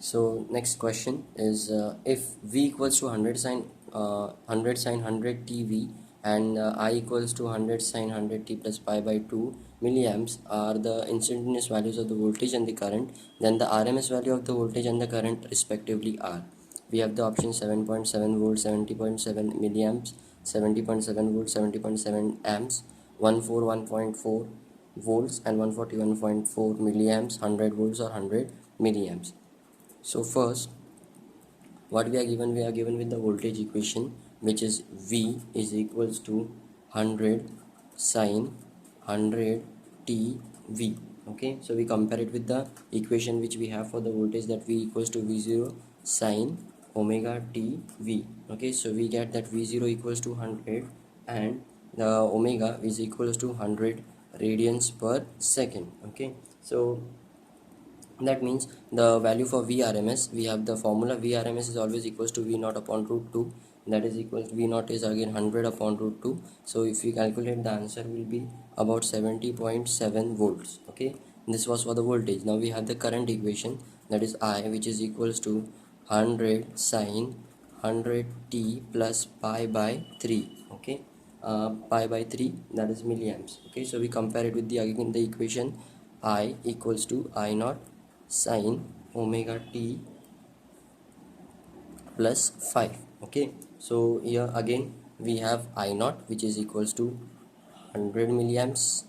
So next question is if V equals to 100 sin 100 TV and I equals to 100 sin 100 T plus pi by 2 milliamps are the instantaneous values of the voltage and the current, then the RMS value of the voltage and the current respectively are. We have the option 7.7 volts, 70.7 milliamps, 70.7 volts, 70.7 amps, 141.4 volts and 141.4 milliamps, 100 volts or 100 milliamps. So first, what we are given with the voltage equation, which is V is equals to 100 sine 100 T V. Okay, so we compare it with the equation which we have for the voltage, that V equals to V0 sine omega T V. Okay, so we get that V0 equals to 100 and the omega is equals to 100 radians per second. Okay, so that means the value for Vrms, we have the formula Vrms is always equals to V naught upon root 2, that is equals to V naught is again 100 upon root 2. So if we calculate, the answer will be about 70.7 volts. Okay, this was for the voltage. Now we have the current equation, that is I, which is equals to 100 sine 100 T plus pi by 3. Okay, pi by 3, that is milliamps. Okay, so we compare it with the again the equation I equals to I naught sine omega T plus 5. Okay, so here again we have I naught, which is equals to 100 milliamps,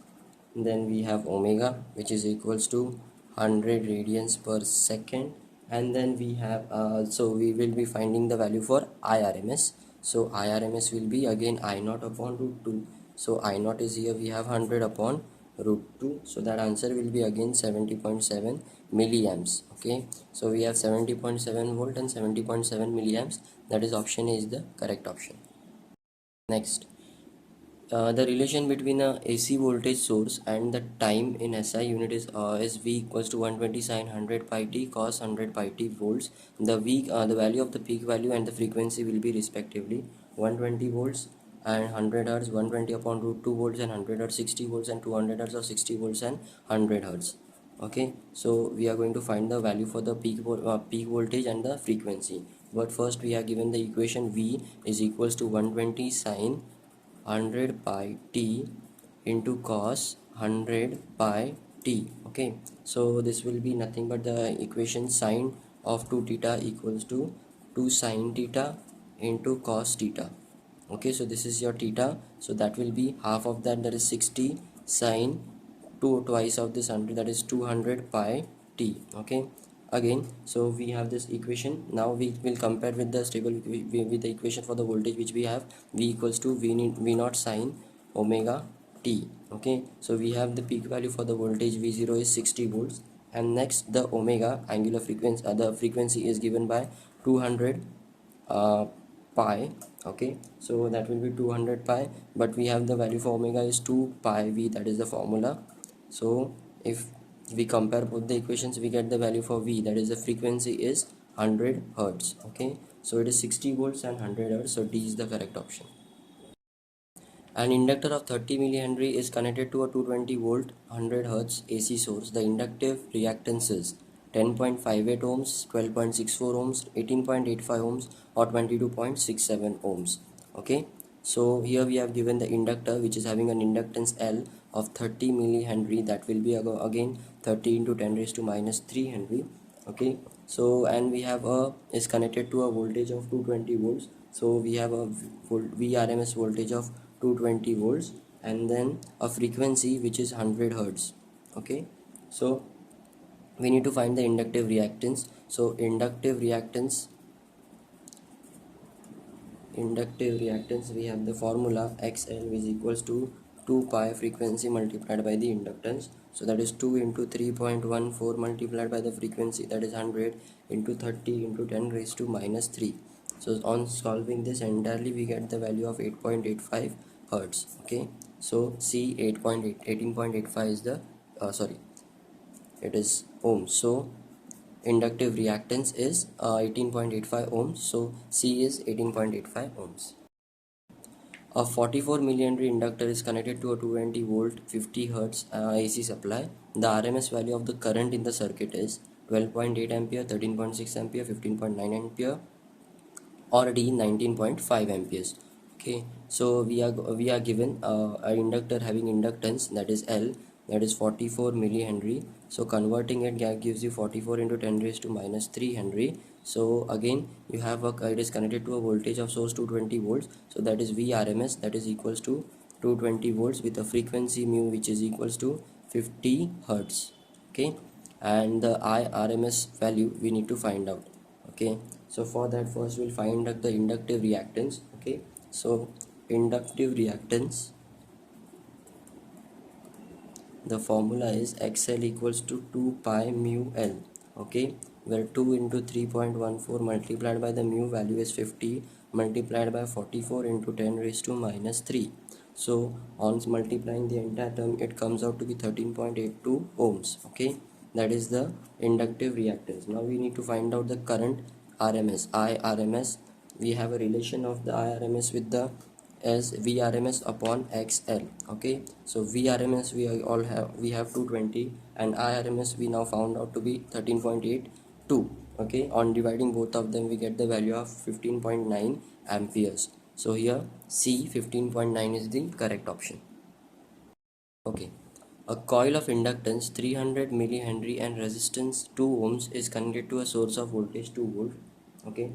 then we have omega, which is equals to 100 radians per second, and then we have so we will be finding the value for IRMS. So IRMS will be again I naught upon root 2. So I naught is here, we have 100 upon root 2, so that answer will be again 70.7 milliamps. Okay, so we have 70.7 volt and 70.7 milliamps, that is option A is the correct option. Next, the relation between a AC voltage source and the time in SI unit is V equals to 120 sine 100 pi t cos 100 pi t volts. The value of the peak value and the frequency will be respectively 120 volts and 100 hertz, 120 upon root 2 volts and 100 hertz, 60 volts and 200 hertz, or 60 volts and 100 hertz. Okay, so we are going to find the value for the peak voltage and the frequency. But first we are given the equation V is equals to 120 sine 100 pi t into cos 100 pi t. Okay, so this will be nothing but the equation sine of 2 theta equals to 2 sine theta into cos theta. Okay, so this is your theta, so that will be half of that, that is 60 sine 2 twice of this 100, that is 200 pi t. Okay, again, so we have this equation. Now we will compare with the with the equation for the voltage, which we have V equals to V naught sine omega t. Okay, so we have the peak value for the voltage V0 is 60 volts, and next the omega angular frequency, the frequency is given by 200 pi. Okay, so that will be 200 pi, but we have the value for omega is 2 pi V, that is the formula. So if we compare both the equations, we get the value for V, that is the frequency is 100 hertz. Okay, so it is 60 volts and 100 hertz, so D is the correct option. An inductor of 30 millihenry is connected to a 220 volt 100 hertz AC source. The inductive reactance is 10.58 ohms, 12.64 ohms, 18.85 ohms, or 22.67 ohms. Okay, so here we have given the inductor, which is having an inductance L of 30 millihenry, that will be again 30 into 10 raised to minus 3 henry. Okay, so and we have a is connected to a voltage of 220 volts, so we have a VRMS voltage of 220 volts and then a frequency which is 100 hertz. Okay, so we need to find the inductive reactance. So inductive reactance, we have the formula XL is equals to 2 pi frequency multiplied by the inductance, so that is 2 into 3.14 multiplied by the frequency, that is 100, into 30 into 10 raised to minus 3. So on solving this entirely, we get the value of 8.85 hertz. Okay, so C 18.85 is the it is ohms, so inductive reactance is 18.85 ohms, so C is 18.85 ohms. A 44 millihenry inductor is connected to a 220 volt 50 hertz AC supply. The RMS value of the current in the circuit is 12.8 ampere, 13.6 ampere, 15.9 ampere, or D 19.5 amperes. Okay, so we are given an inductor having inductance, that is L, that is 44 millihenry. So converting it gives you 44 into 10 raised to minus 3 henry. So again you have it is connected to a voltage of source 220 volts, so that is Vrms, that is equals to 220 volts with a frequency mu which is equals to 50 hertz. Okay, and the Irms value we need to find out. Okay, so for that first we'll find out the inductive reactance. Okay, so inductive reactance, the formula is XL equals to 2 pi mu L. Okay, where 2 into 3.14 multiplied by the mu value is 50 multiplied by 44 into 10 raised to minus 3. So on multiplying the entire term it comes out to be 13.82 ohms. Okay, that is the inductive reactance. Now we need to find out the current RMS. IRMS, we have a relation of the IRMS with the as Vrms upon XL. Okay, so Vrms we have 220 and Irms we now found out to be 13.82. Okay, on dividing both of them we get the value of 15.9 amperes. So here C 15.9 is the correct option. Okay, a coil of inductance 300 millihenry and resistance 2 ohms is connected to a source of voltage 2 volt. Okay,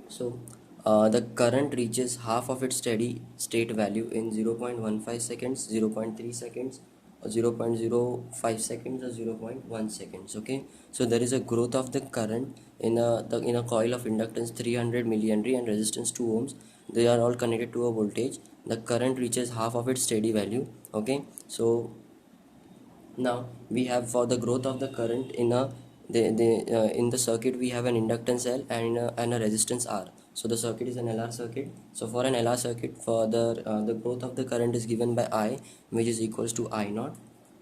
so the current reaches half of its steady state value in 0.15 seconds, 0.3 seconds, or 0.05 seconds, or zero point 0.1 seconds. Okay, so there is a growth of the current in a coil of inductance 300 millihenry and resistance 2 ohms. They are all connected to a voltage. The current reaches half of its steady value. Okay, so now we have for the growth of the current in the circuit we have an inductance L and a resistance R. So the circuit is an LR circuit. So for an LR circuit, for the growth of the current is given by I, which is equals to I naught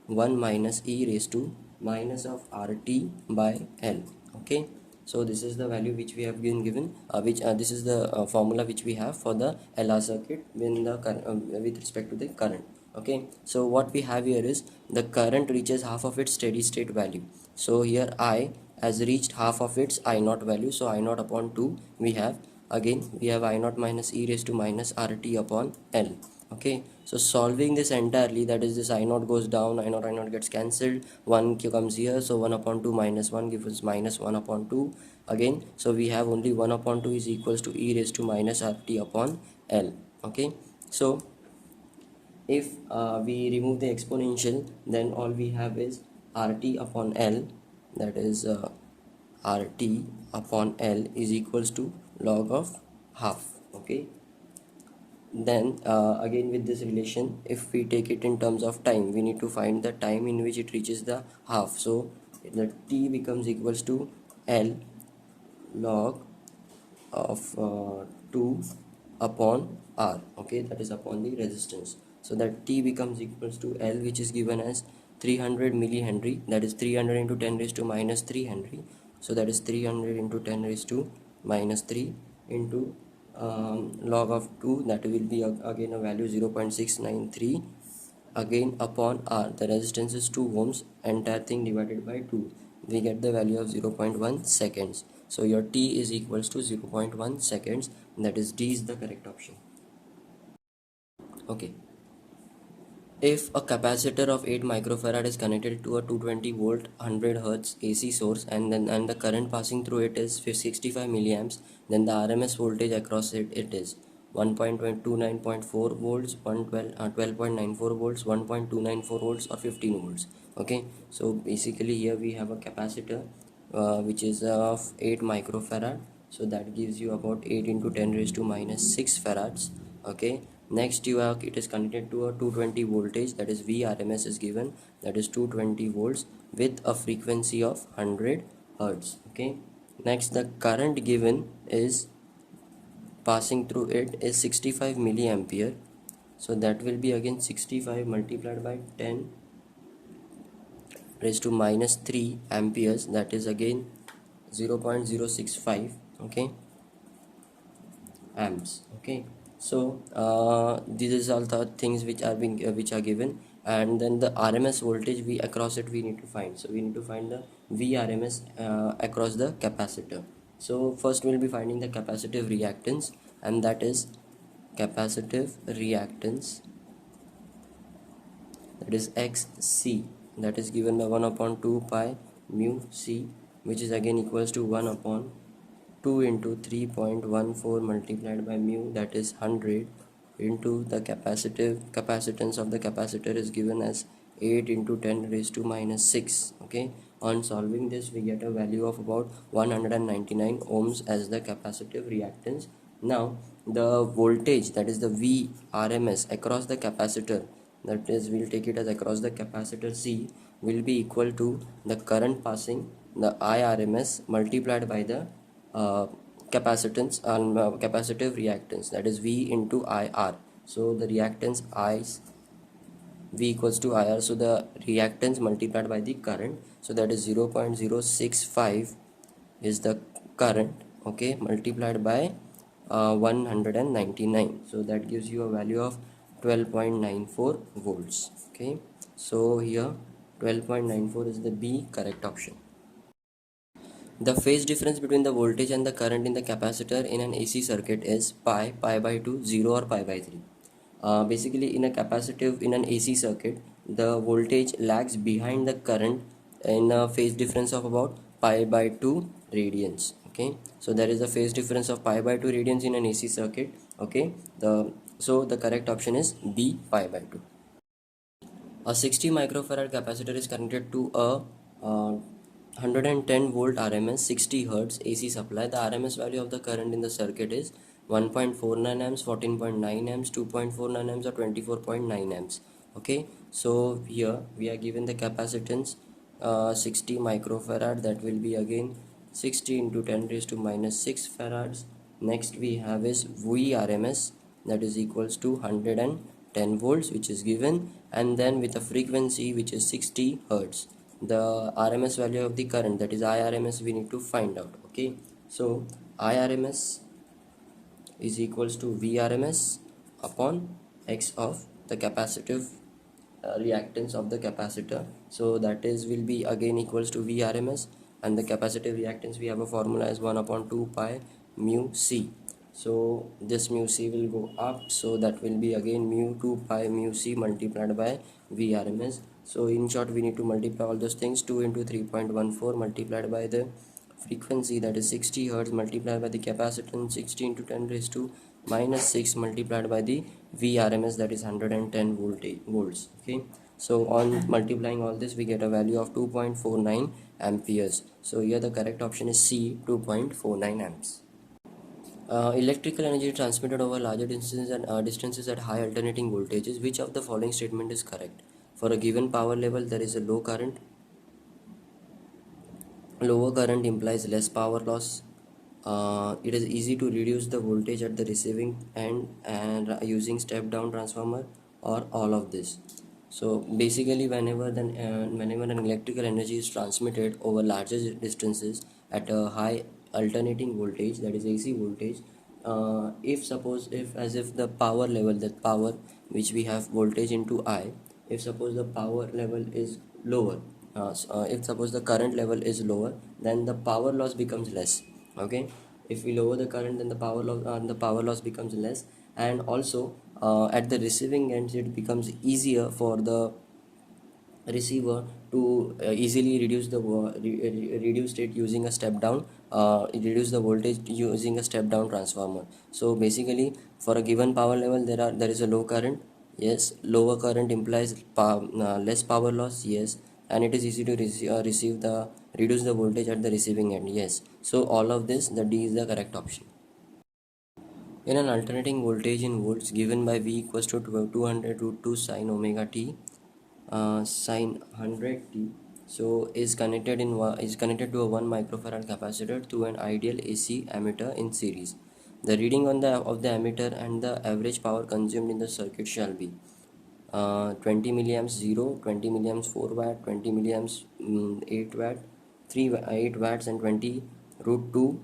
1 minus e raised to minus of RT by L. Okay, so this is the value which we have been given, which this is the formula which we have for the LR circuit with respect to the current. Okay, so what we have here is the current reaches half of its steady state value. So here I has reached half of its I naught value, so I naught upon 2 we have. Again we have I naught minus e raised to minus RT upon L. Okay, so solving this entirely, that is this I naught goes down, I naught gets cancelled, 1 comes here, so 1 upon 2 minus 1 gives us minus 1 upon 2 again. So we have only 1 upon 2 is equals to e raised to minus RT upon L. Okay, so if we remove the exponential, then all we have is RT upon L, that is RT upon L is equals to log of half. Okay, then again with this relation, if we take it in terms of time, we need to find the time in which it reaches the half. So the T becomes equals to L log of 2 upon R. Okay, that is upon the resistance. So that T becomes equals to L, which is given as 300 millihenry, that is 300 into 10 raised to minus 3 henry. So that is 300 into 10 raised to minus 3 into log of 2, that will be again a value 0.693 again upon R. The resistance is 2 ohms, entire thing divided by 2, we get the value of 0.1 seconds. So your T is equals to 0.1 seconds, that is D is the correct option. Okay, if a capacitor of 8 microfarad is connected to a 220 volt 100 hertz AC source and the current passing through it is 65 milliamps, then the RMS voltage across it is 1.29.4 volts, 12.94 volts, 1.294 volts, or 15 volts. Okay, so basically here we have a capacitor which is of 8 microfarad, so that gives you about 8 into 10 raised to minus 6 farads. Okay, next you have it is connected to a 220 voltage, that is Vrms is given, that is 220 volts with a frequency of 100 hertz. Okay, next the current given is passing through it is 65 milliampere, so that will be again 65 multiplied by 10 raised to minus 3 amperes, that is again 0.065. okay, amps. Okay, so these are all the things which are given, and then the RMS voltage we across it we need to find. So we need to find the VRMS across the capacitor. So first we'll be finding the capacitive reactance, and that is capacitive reactance, that is XC, that is given by 1 upon 2 pi mu C, which is again equals to 1 upon 2 into 3.14 multiplied by mu, that is 100, into the capacitance of the capacitor is given as 8 into 10 raised to minus 6. Okay, on solving this we get a value of about 199 ohms as the capacitive reactance. Now the voltage, that is the VRMS across the capacitor, that is we'll take it as across the capacitor C, will be equal to the current passing, the IRMS, multiplied by the capacitance and capacitive reactance, that is V into IR. So the reactance I V equals to IR, so the reactance multiplied by the current, so that is 0.065 is the current, okay, multiplied by 199, so that gives you a value of 12.94 volts. Okay, so here 12.94 is the B correct option. The phase difference between the voltage and the current in the capacitor in an AC circuit is pi by 2, 0 or pi by 3. Basically in an AC circuit, the voltage lags behind the current in a phase difference of about pi by 2 radians. Okay, so there is a phase difference of pi by 2 radians in an AC circuit. Okay, so the correct option is B, pi by 2. A 60 microfarad capacitor is connected to a 110 volt RMS 60 Hz AC supply. The RMS value of the current in the circuit is 1.49 amps, 14.9 amps, 2.49 amps, or 24.9 amps. Okay, so here we are given the capacitance 60 microfarad, that will be again 60 into 10 raised to minus 6 farads. Next we have is VRMS, that is equals to 110 volts, which is given, and then with a frequency which is 60 Hz. The RMS value of the current, that is IRMS, we need to find out. Okay, so IRMS is equals to VRMS upon X of the capacitive reactance of the capacitor. So that is will be again equals to VRMS, and the capacitive reactance we have a formula as 1 upon 2 pi mu C. So this mu C will go up, so that will be again mu 2 pi mu C multiplied by VRMS. So in short we need to multiply all those things. 2 into 3.14 multiplied by the frequency, that is 60 Hz, multiplied by the capacitance 60 into 10 raised to minus 6 multiplied by the VRMS, that is 110 volts. Okay, so on multiplying all this we get a value of 2.49 amperes. So here the correct option is C, 2.49 amps. Electrical energy transmitted over larger distances at high alternating voltages. Which of the following statement is correct? For a given power level there is a low current. Lower current implies less power loss. It is easy to reduce the voltage at the receiving end and using step down transformer, or all of this. So basically whenever an electrical energy is transmitted over larger distances at a high alternating voltage, that is AC voltage, if the power level, that power which we have voltage into I, if suppose the power level is lower, if suppose the current level is lower, then the power loss becomes less. Okay, if we lower the current, then the power loss becomes less, and also at the receiving end it becomes easier for the receiver to easily reduce the reduce it using a step down, reduce the voltage using a step down transformer. So basically for a given power level there is a low current. Yes, lower current implies less power loss. Yes, and it is easy to reduce the voltage at the receiving end. Yes, so all of this, the D is the correct option. In an alternating voltage in volts given by V equals to 200 root 2 sine omega t, sine 100t, so is connected to a 1 microfarad capacitor through an ideal AC ammeter in series. The reading of the ammeter and the average power consumed in the circuit shall be 20 milliamps 0, 20 milliamps 4 watt, 20 milliamps 8 watt, 8 watts, and 20 root 2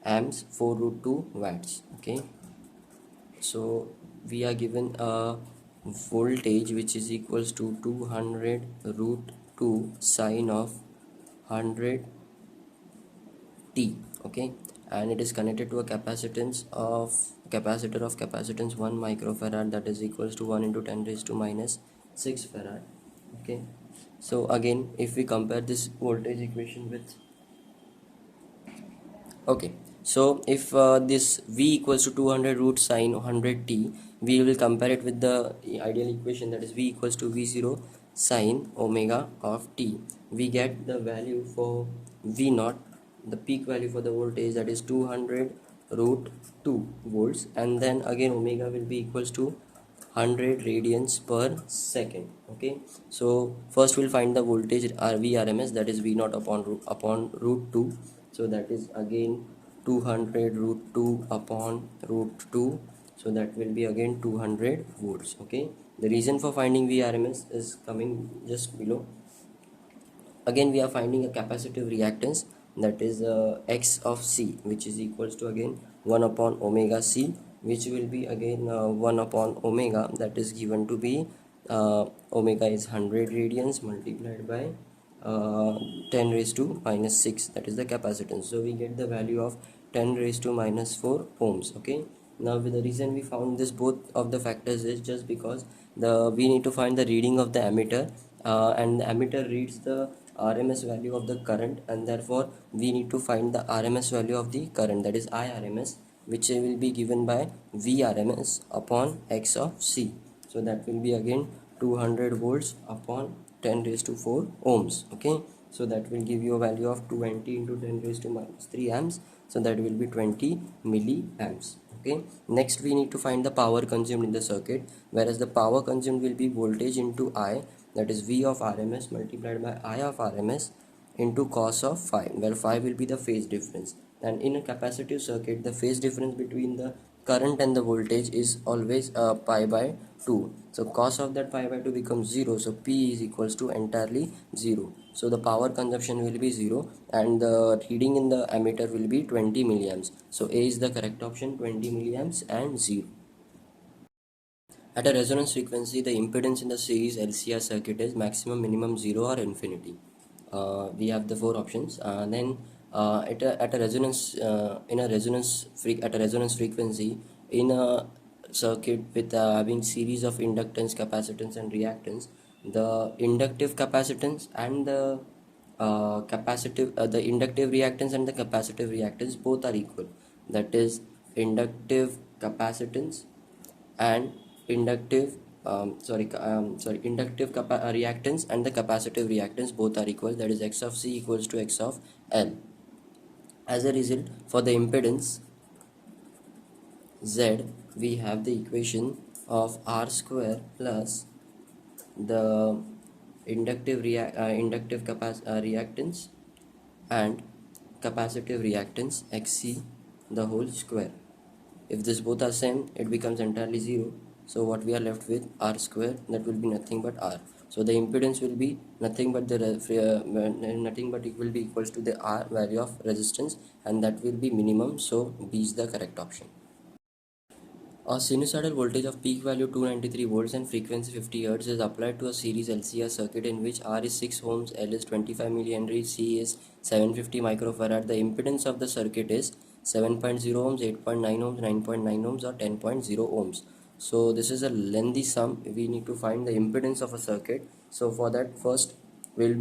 amps 4 root 2 watts. Okay, so we are given a voltage which is equals to 200 root 2 sine of 100 t, okay, and it is connected to a capacitor of capacitance 1 microfarad, that is equals to 1 into 10 raised to minus 6 farad. Okay, so again if we compare this voltage equation with, okay, so if this v equals to 200 root sine 100 t, we will compare it with the ideal equation, that is v equals to v0 sine omega of t. We get the value for v naught, the peak value for the voltage, that is 200 root 2 volts, and then again omega will be equals to 100 radians per second. Okay, so first we'll find the voltage Vrms, that is v naught upon root 2. So that is again 200 root 2 upon root 2, so that will be again 200 volts. Okay, the reason for finding Vrms is coming just below. Again we are finding a capacitive reactance, that is x of c, which is equals to again 1 upon omega c, which will be again 1 upon omega, that is given to be omega is 100 radians multiplied by 10 raised to minus 6, that is the capacitance. So we get the value of 10 raised to minus 4 ohms. Okay, now with the reason we found this both of the factors is just because we need to find the reading of the ammeter, and the ammeter reads the RMS value of the current, and therefore we need to find the RMS value of the current, that is IRMS, which will be given by Vrms upon x of c. So that will be again 200 volts upon 10 raised to 4 ohms. Okay, so that will give you a value of 20 into 10 raised to minus 3 amps, so that will be 20 milliamps. Okay, next we need to find the power consumed in the circuit, whereas the power consumed will be voltage into I, that is V of RMS multiplied by I of RMS into cos of phi, where phi will be the phase difference. And in a capacitive circuit, the phase difference between the current and the voltage is always pi by 2. So cos of that pi by 2 becomes 0, so P is equals to entirely 0. So the power consumption will be 0 and the reading in the ammeter will be 20 milliamps. So A is the correct option, 20 milliamps and 0. At a resonance frequency, the impedance in the series LCR circuit is maximum, minimum, 0 or infinity. We have the four options. Then at a resonance at a resonance frequency in a circuit with having series of inductance, capacitance and reactance, the inductive capacitance and the inductive reactance and the capacitive reactance both are equal. That is inductive capacitance and inductive reactance and the capacitive reactance both are equal, that is x of c equals to x of l. As a result, for the impedance z, we have the equation of r square plus the reactance and capacitive reactance xc the whole square. If this both are same, it becomes entirely 0. So what we are left with r square, that will be nothing but r. So the impedance will be nothing but nothing but it will be equals to the r value of resistance, and that will be minimum. So B is the correct option. A sinusoidal voltage of peak value 293 volts and frequency 50 Hz is applied to a series LCR circuit in which R is 6 ohms, L is 25 millihenry, C is 750 microfarad. The impedance of the circuit is 7.0 ohms, 8.9 ohms, 9.9 ohms or 10.0 ohms. So this is a lengthy sum. We need to find the impedance of a circuit. So for that, first we'll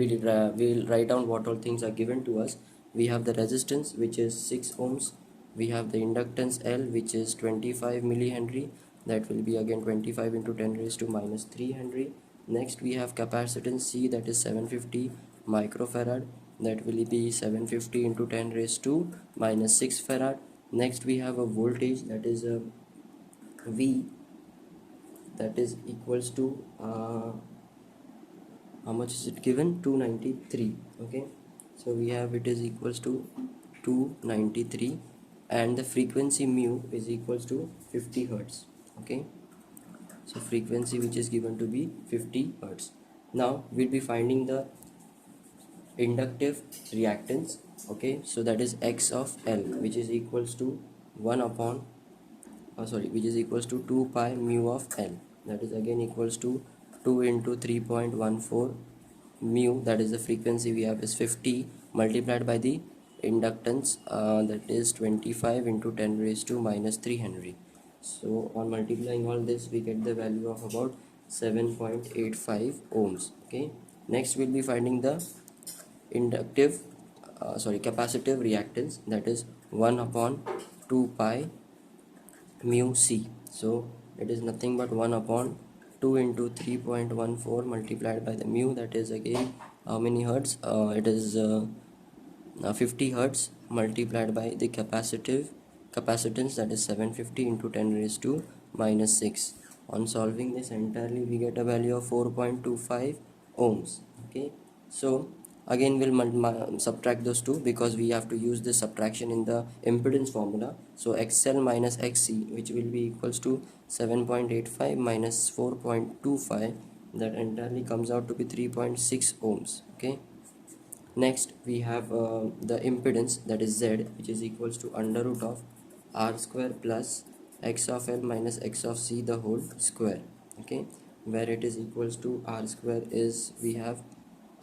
write down what all things are given to us. We have the resistance, which is 6 ohms. We have the inductance L, which is 25 millihenry, that will be again 25 into 10 raised to minus 3 henry. Next we have capacitance C, that is 750 microfarad, that will be 750 into 10 raised to minus 6 farad. Next we have a voltage, that is a V, that is equals to how much is it given, 293. Okay, so we have it is equals to 293, and the frequency mu is equals to 50 Hertz. Okay, so frequency which is given to be 50 Hertz. Now we'll be finding the inductive reactance. Okay, so that is x of L, which is equals to 1 upon which is equals to 2 pi mu of L. that is again equals to 2 into 3.14 mu, that is the frequency we have is 50, multiplied by the inductance, that is 25 into 10 raised to minus 3 Henry. So on multiplying all this, we get the value of about 7.85 ohms. Okay, next we'll be finding the inductive capacitive reactance, that is 1 upon 2 pi mu c. So it is nothing but 1 upon 2 into 3.14 multiplied by the mu, that is again how many hertz, it is 50 hertz, multiplied by the capacitance, that is 750 into 10 raised to minus 6. On solving this entirely, we get a value of 4.25 ohms. Okay, so again we'll subtract those two, because we have to use this subtraction in the impedance formula. So XL minus XC, which will be equals to 7.85 minus 4.25, that entirely comes out to be 3.6 ohms. Okay, next we have the impedance, that is Z, which is equals to under root of R square plus X of L minus X of C the whole square. Okay, where it is equals to R square is, we have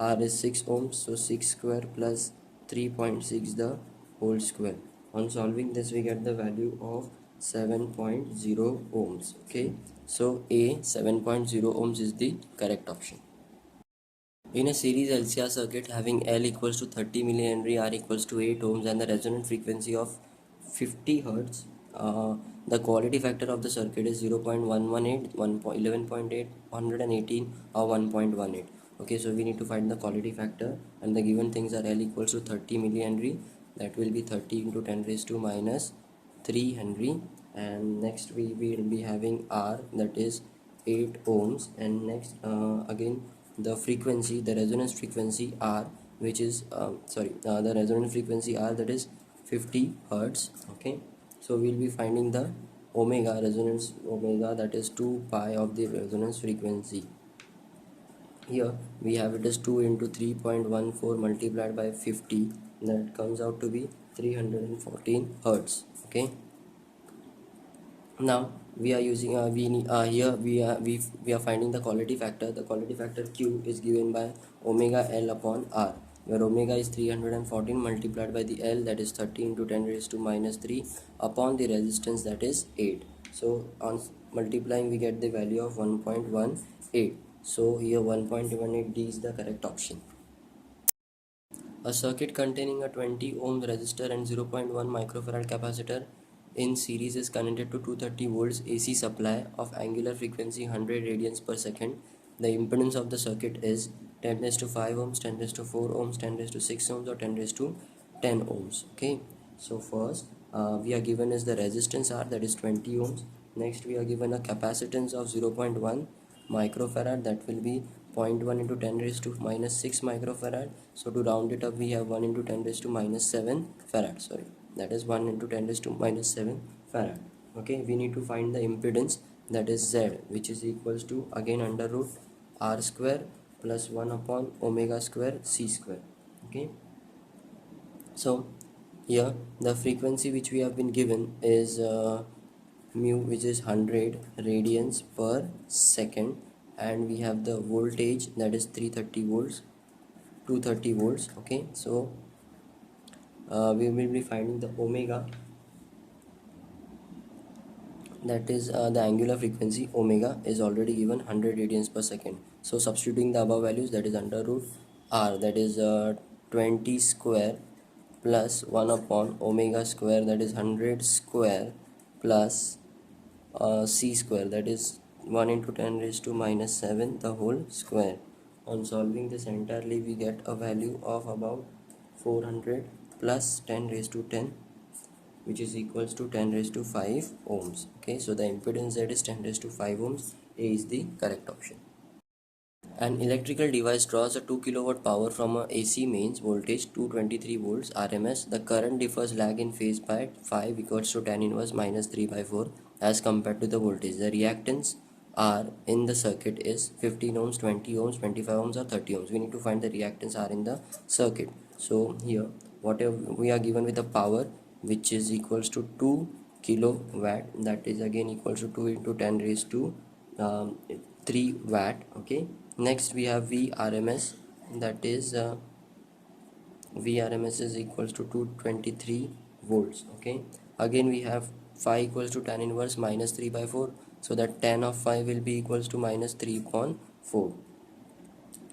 R is 6 ohms, so 6 square plus 3.6 the whole square. On solving this, we get the value of 7.0 ohms. Okay, so A, 7.0 ohms is the correct option. In a series LCR circuit having L equals to 30 millihenry, R equals to 8 ohms, and the resonant frequency of 50 hertz, the quality factor of the circuit is 0.118, 11.8, 118, or 1.18. Okay, so we need to find the quality factor, and the given things are L equals to 30 millihenry, that will be 30 into 10 raised to minus 3 Henry, and next we will be having R, that is 8 ohms, and next again the frequency, the resonance frequency R, which is the resonance frequency R, that is 50 hertz. Okay, so we'll be finding the omega, resonance omega, that is 2 pi of the resonance frequency. Here we have it as 2 into 3.14 multiplied by 50, that comes out to be 314 hertz. Okay, now we are using here we are finding the quality factor. The quality factor Q is given by omega L upon R, where omega is 314 multiplied by the L, that is 30 into 10 raised to minus 3, upon the resistance, that is 8. So on multiplying, we get the value of 1.18. so here 1.18 D is the correct option. A circuit containing a 20 ohm resistor and 0.1 microfarad capacitor in series is connected to 230 volts AC supply of angular frequency 100 radians per second. The impedance of the circuit is 10 raised to 5 ohms, 10 raised to 4 ohms, 10 raised to 6 ohms, or 10 raised to 10 ohms. Okay, so first we are given as the resistance R, that is 20 ohms. Next we are given a capacitance of 0.1 microfarad, that will be 0.1 into 10 raised to minus 6 microfarad. So to round it up, we have 1 into 10 raised to minus 7 farad, sorry, that is 1 into 10 raised to minus 7 farad. Okay, we need to find the impedance, that is Z, which is equals to again under root R square plus 1 upon omega square C square. Okay, so here the frequency which we have been given is mu, which is 100 radians per second, and we have the voltage, that is 330 volts, 230 volts. Okay, so we will be finding the omega, that is the angular frequency omega is already given 100 radians per second. So substituting the above values, that is under root R, that is 20 square plus 1 upon omega square, that is 100 square plus C square, that is 1 into 10 raised to minus 7 the whole square. On solving this entirely, we get a value of about 400 plus 10 raised to 10, which is equals to 10 raised to 5 ohms. Okay, so the impedance Z is 10 raised to 5 ohms. A is the correct option. An electrical device draws a 2 kilowatt power from a AC mains voltage 223 volts RMS. The current differs lag in phase by 5 equals to tan inverse minus 3 by 4 as compared to the voltage. The reactance R in the circuit is 15 ohms, 20 ohms, 25 ohms, or 30 ohms. We need to find the reactance R in the circuit. So here whatever we are given with the power, which is equals to 2 kilowatt, that is again equals to 2 into 10 raised to 3 watt. Okay, next we have vrms, that is vrms is equals to 223 volts. Okay, again we have phi equals to tan inverse minus 3 by 4, so that tan of phi will be equals to minus 3 upon 4.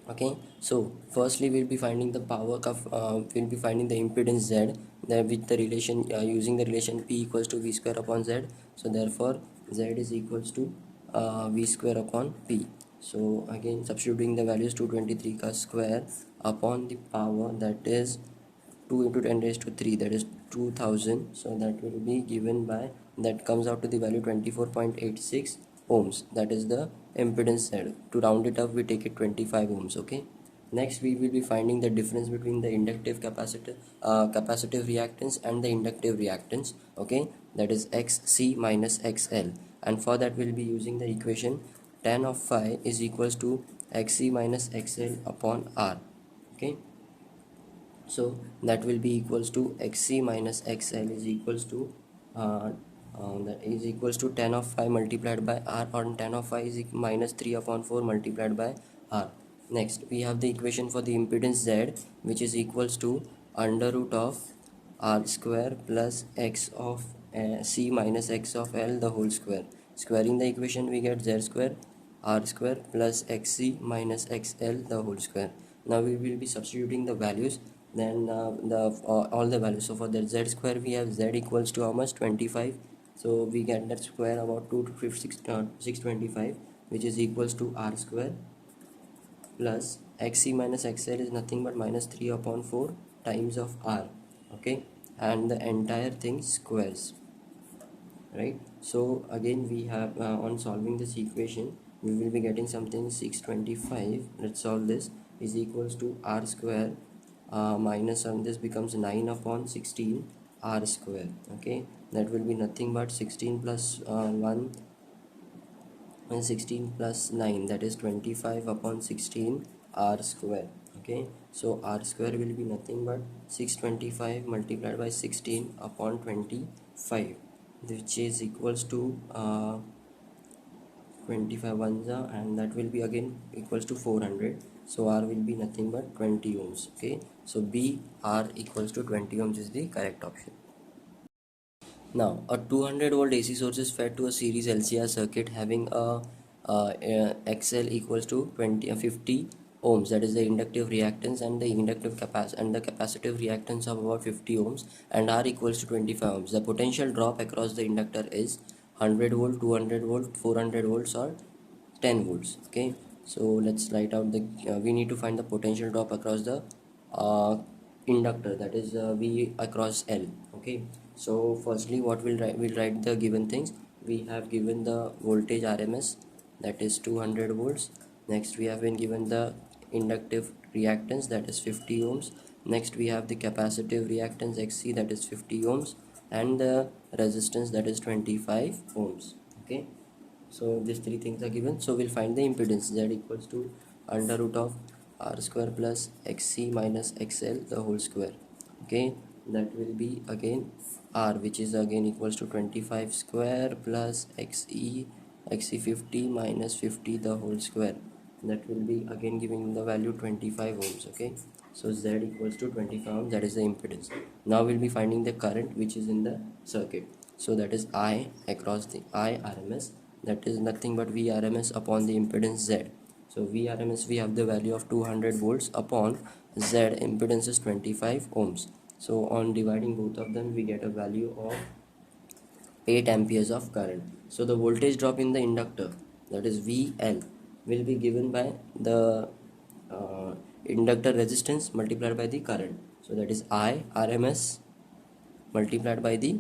Okay, so firstly we'll be finding the power of we'll be finding the impedance z, with the relation using the relation p equals to v square upon z. So therefore z is equals to v square upon p. So again substituting the values, 223 ka square upon the power, that is 2 into 10 raised to 3, that is 2000. So that will be given by, that comes out to the value 24.86 ohms, that is the impedance z. To round it up we take it 25 ohms. Okay, next we will be finding the difference between the inductive capacitive reactance and the inductive reactance. Okay, that is xc minus xl, and for that we'll be using the equation tan of phi is equals to xc minus xl upon r. Okay, so that will be equals to xc minus xl is equals to that is equals to tan of phi multiplied by r, or tan of phi is minus 3 upon 4 multiplied by r. Next we have the equation for the impedance z, which is equals to under root of r square plus x of c minus x of l the whole square. Squaring the equation we get z square r square plus xc minus xl the whole square. Now we will be substituting the values, then all the values. So for that z square we have z equals to how much, 25. So we get that square about 625, which is equals to r square plus xc minus xl is nothing but minus 3 upon 4 times of r. Okay, and the entire thing squares, right? So again we have on solving this equation we will be getting something 625. Let's solve this, is equals to r square minus, on this becomes 9 upon 16 r square. Okay, that will be nothing but 16 plus 1 and 16 plus 9, that is 25 upon 16 r square. Okay, so r square will be nothing but 625 multiplied by 16 upon 25, which is equals to 25 ones, and that will be again equals to 400. So r will be nothing but 20 ohms. Okay, so b r equals to 20 ohms is the correct option. Now, a 200 volt AC source is fed to a series LCR circuit having XL equals to 50 ohms, that is the inductive reactance, and the capacitive reactance of about 50 ohms, and R equals to 25 ohms. The potential drop across the inductor is 100 volt, 200 volt, 400 volts, or 10 volts. Okay, so let's write out the we need to find the potential drop across the uh, inductor, that is V across L. Okay, so firstly what we'll write the given things. We have given the voltage RMS, that is 200 volts. Next we have been given the inductive reactance, that is 50 ohms. Next we have the capacitive reactance XC, that is 50 ohms, and the resistance, that is 25 ohms. Okay, so these three things are given. So we'll find the impedance, z equals to under root of r square plus xc minus xl the whole square. Okay, that will be again r, which is again equals to 25 square plus xe 50 minus 50 the whole square. That will be again giving the value 25 ohms. Okay, so z equals to 25 ohms, that is the impedance. Now we'll be finding the current which is in the circuit. So that is I across the I RMS, that is nothing but Vrms upon the impedance Z. So Vrms we have the value of 200 volts upon Z impedance is 25 ohms. So on dividing both of them we get a value of 8 amperes of current. So the voltage drop in the inductor, that is VL, will be given by the inductor resistance multiplied by the current. So that is I RMS multiplied by the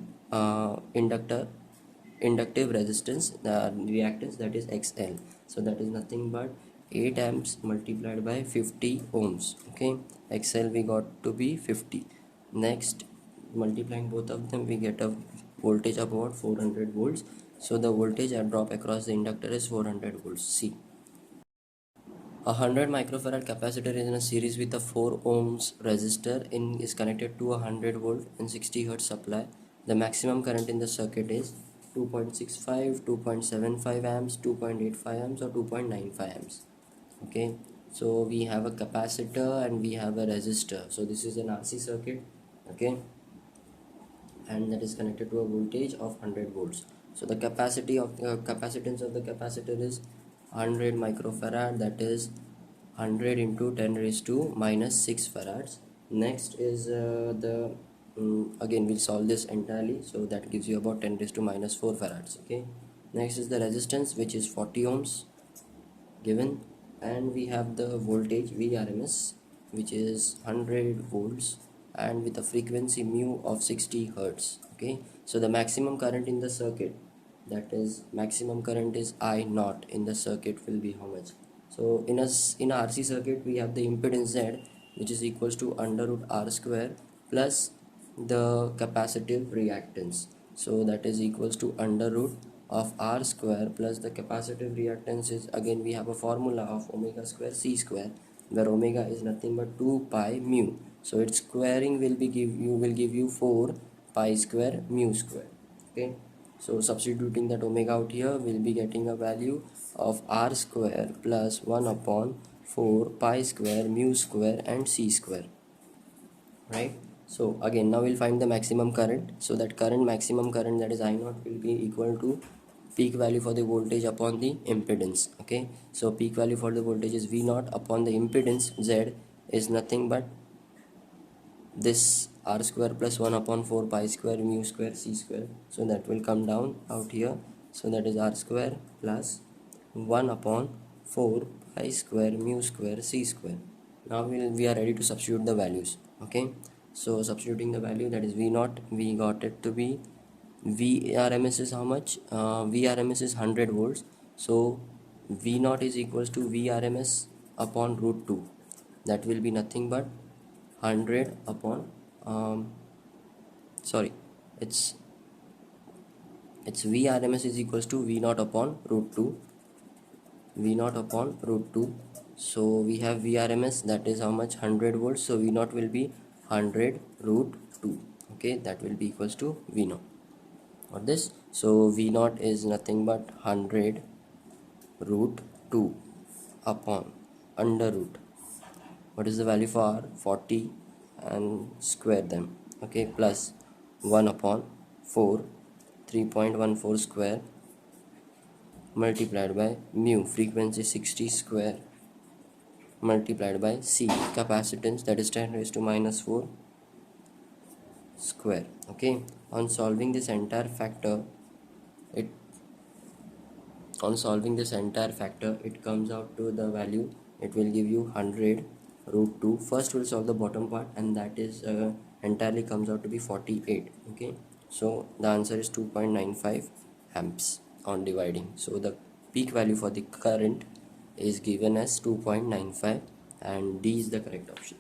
inductive resistance, the reactance, that is XL. So that is nothing but 8 amps multiplied by 50 ohms. Okay, XL we got to be 50. Next, multiplying both of them we get a voltage of about 400 volts. So the voltage drop across the inductor is 400 volts. C. A 100 microfarad capacitor is in a series with a 4 ohms resistor is connected to a 100 volt and 60 hertz supply. The maximum current in the circuit is 2.65, 2.75 amps, 2.85 amps, or 2.95 amps. Okay, so we have a capacitor and we have a resistor. So this is an RC circuit. Okay, and that is connected to a voltage of 100 volts. So the capacity of capacitance of the capacitor is 100 microfarad, that is 100 into 10 raised to minus 6 farads. Next is again we'll solve this entirely, so that gives you about 10 raised to minus 4 farads. Okay, next is the resistance, which is 40 ohms given, and we have the voltage Vrms, which is 100 volts and with a frequency mu of 60 hertz. Okay, so the maximum current in the circuit, that is maximum current is I naught in the circuit, will be how much? So in a RC circuit we have the impedance Z, which is equals to under root R square plus the capacitive reactance. So that is equals to under root of R square plus the capacitive reactance is, again we have a formula of omega square C square, where omega is nothing but 2 pi mu. So its squaring will give you 4 pi square mu square. Okay, so substituting that omega out here, we'll be getting a value of R square plus 1 upon 4 pi square mu square and C square, right? So again now we'll find the maximum current. So that maximum current, that is I naught, will be equal to peak value for the voltage upon the impedance. Okay, so peak value for the voltage is V naught upon the impedance Z is nothing but this R square plus 1 upon 4 pi square mu square C square. So that will come down out here. So that is R square plus 1 upon 4 pi square mu square C square. Now we are ready to substitute the values. Okay, so substituting the value, that is V naught, we got it to be Vrms is how much? Vrms is 100 volts. So V naught is equals to Vrms upon root 2. That will be nothing but 100 upon sorry, it's Vrms is equals to V naught upon root 2. V naught upon root 2. So we have Vrms, that is how much? 100 volts. So V naught will be 100 root 2. Okay, that will be equals to V naught. Got this? So V naught is nothing but 100 root 2 upon under root, what is the value for R? 40, and square them. Okay, plus 1 upon 4, 3.14 square, multiplied by mu, frequency 60 square, multiplied by C, capacitance, that is 10 raised to minus 4 square. Okay, on solving this entire factor, it comes out to the value, it will give you 100 root 2. First we'll solve the bottom part, and that is entirely comes out to be 48. Okay, so the answer is 2.95 amps on dividing. So the peak value for the current is given as 2.95, and D is the correct option.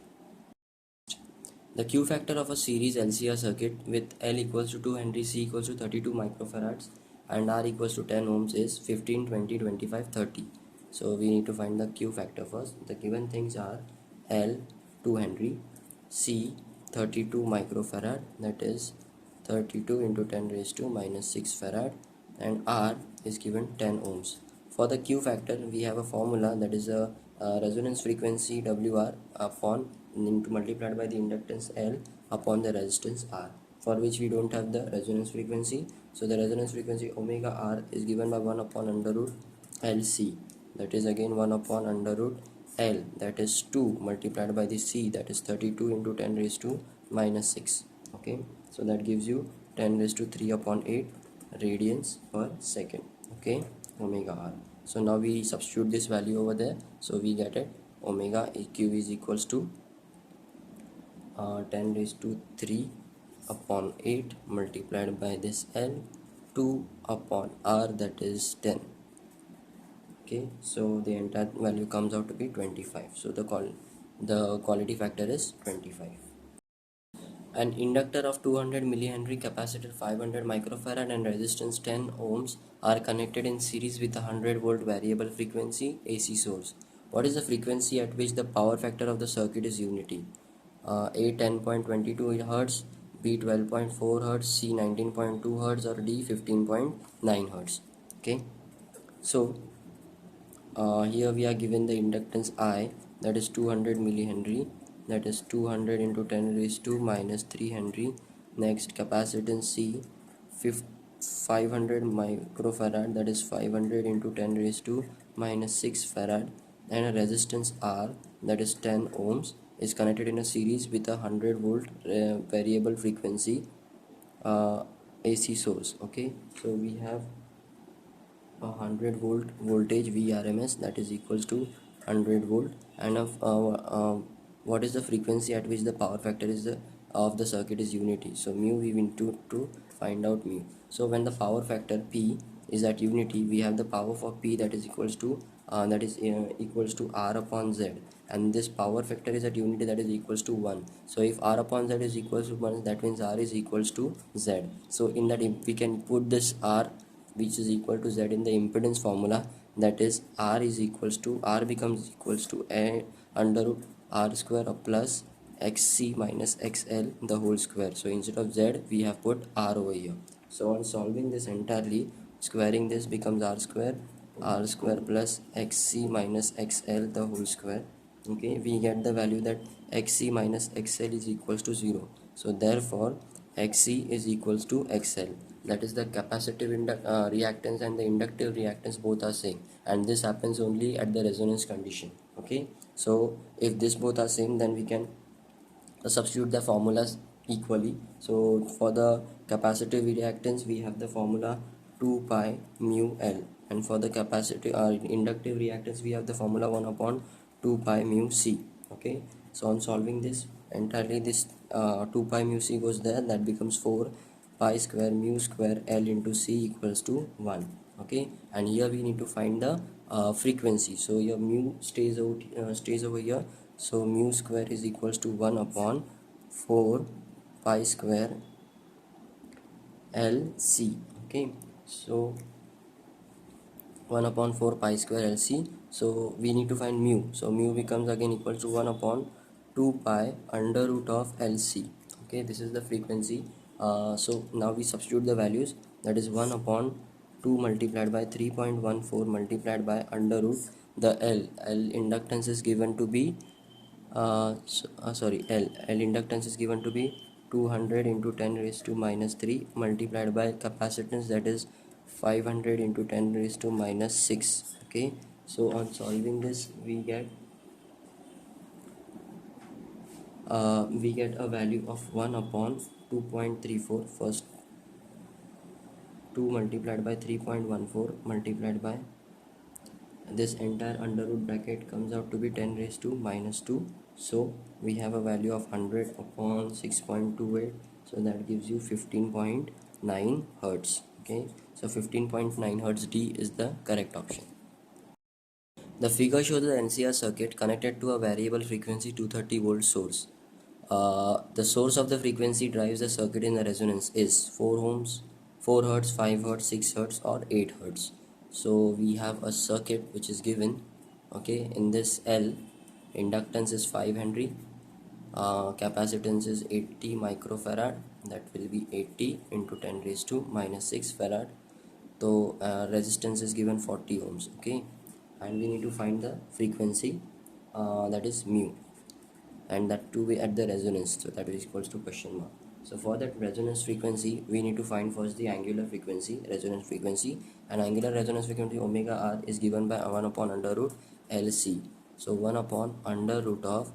The Q factor of a series LCR circuit with L equals to 2 Henry, C equals to 32 microfarads, and R equals to 10 ohms is 15, 20, 25, 30. So we need to find the Q factor first. The given things are L 2 Henry, C 32 microfarad, that is 32 into 10 raised to minus 6 farad, and R is given 10 ohms. For the Q factor, we have a formula, that is a resonance frequency WR upon into multiplied by the inductance L upon the resistance R, for which we don't have the resonance frequency. So the resonance frequency omega R is given by 1 upon under root LC, that is again 1 upon under root L, that is 2 multiplied by the C, that is 32 into 10 raised to minus 6. Okay, so that gives you 10 raised to 3 upon 8 radians per second. Okay, omega R. So now we substitute this value over there, so we get it omega Q is equals to 10 raised to 3 upon 8 multiplied by this L 2 upon R, that is 10. Okay, so the entire value comes out to be 25. So the quality factor is 25. An inductor of 200 millihenry, capacitor 500 microfarad, and resistance 10 ohms are connected in series with a 100 volt variable frequency AC source. What is the frequency at which the power factor of the circuit is unity? A 10.22 Hz, B 12.4 hertz, C 19.2 hertz, or D 15.9 hertz. Okay, so here we are given the inductance I, that is 200 millihenry, that is 200 into 10 raised to minus 3 henry. Next, capacitance C 500 microfarad, that is 500 into 10 raised to minus 6 farad, and a resistance R, that is 10 ohms, is connected in a series with a 100 volt variable frequency AC source. Okay, so we have a 100 volt voltage Vrms, that is equals to 100 volt, and what is the frequency at which the power factor is of the circuit is unity. So mu we need to find out mu. So when the power factor P is at unity, we have the power for P that is equals to equals to R upon Z, and this power factor is at unity, that is equals to 1. So if R upon Z is equals to 1, that means R is equals to Z. So in that we can put this R, which is equal to Z, in the impedance formula, that is R is equals to, R becomes equals to a under root R square plus XC minus XL the whole square. So instead of Z we have put R over here. So on solving this entirely, squaring this becomes R square plus XC minus XL the whole square. Okay, we get the value that XC minus XL is equals to 0. So therefore XC is equals to XL, that is the capacitive reactance and the inductive reactance both are same, and this happens only at the resonance condition. Okay, so if this both are same, then we can substitute the formulas equally. So for the capacitive reactance we have the formula 2 pi mu L, and for the capacitive inductive reactance we have the formula 1 upon 2 pi mu C. Okay, so on solving this entirely, this 2 pi mu C goes there, that becomes 4 pi square mu square L into C equals to 1. Okay, and here we need to find the frequency. So your mu stays over here, so mu square is equals to 1 upon 4 pi square LC. Okay, so 1 upon 4 pi square LC. So we need to find mu. So mu becomes again equal to 1 upon 2 pi under root of LC. Okay, this is the frequency. So now we substitute the values, that is 1 upon 2 multiplied by 3.14 multiplied by under root the L inductance is given to be L inductance is given to be 200 into 10 raised to minus 3 multiplied by capacitance, that is 500 into 10 raised to minus 6. Okay, so on solving this we get a value of 1 upon 2.34. First 2 multiplied by 3.14 multiplied by this entire under root bracket comes out to be 10 raised to minus 2. So we have a value of 100 upon 6.28, so that gives you 15.9 hertz. Okay, so 15.9 hertz, D is the correct option. The figure shows the NCR circuit connected to a variable frequency 230 volt source. The source of the frequency drives the circuit in the resonance is 4 ohms, 4 hertz, 5 hertz, 6 hertz, or 8 hertz. So we have a circuit which is given. Okay, in this L, inductance is 5 henry, capacitance is 80 microfarad, that will be 80 into 10 raised to minus 6 farad. So resistance is given 40 ohms. Okay, and we need to find the frequency, that is mu, and that to be at the resonance, so that is equals to question mark. So for that resonance frequency we need to find first the angular frequency, resonance frequency, and angular resonance frequency omega r is given by 1 upon under root LC. So 1 upon under root of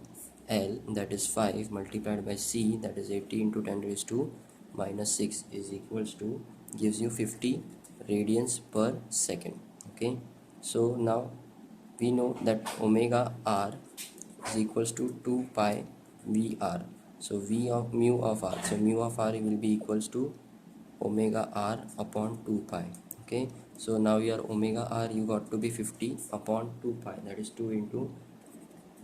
L, that is 5, multiplied by C, that is 80 into 10 raised to minus 6, is equals to, gives you 50 radians per second. Okay, so now we know that omega r is equals to 2 pi Vr. So V of mu of r, so mu of r will be equals to omega r upon 2 pi. Okay, so now your omega r you got to be 50 upon 2 pi, that is 2 into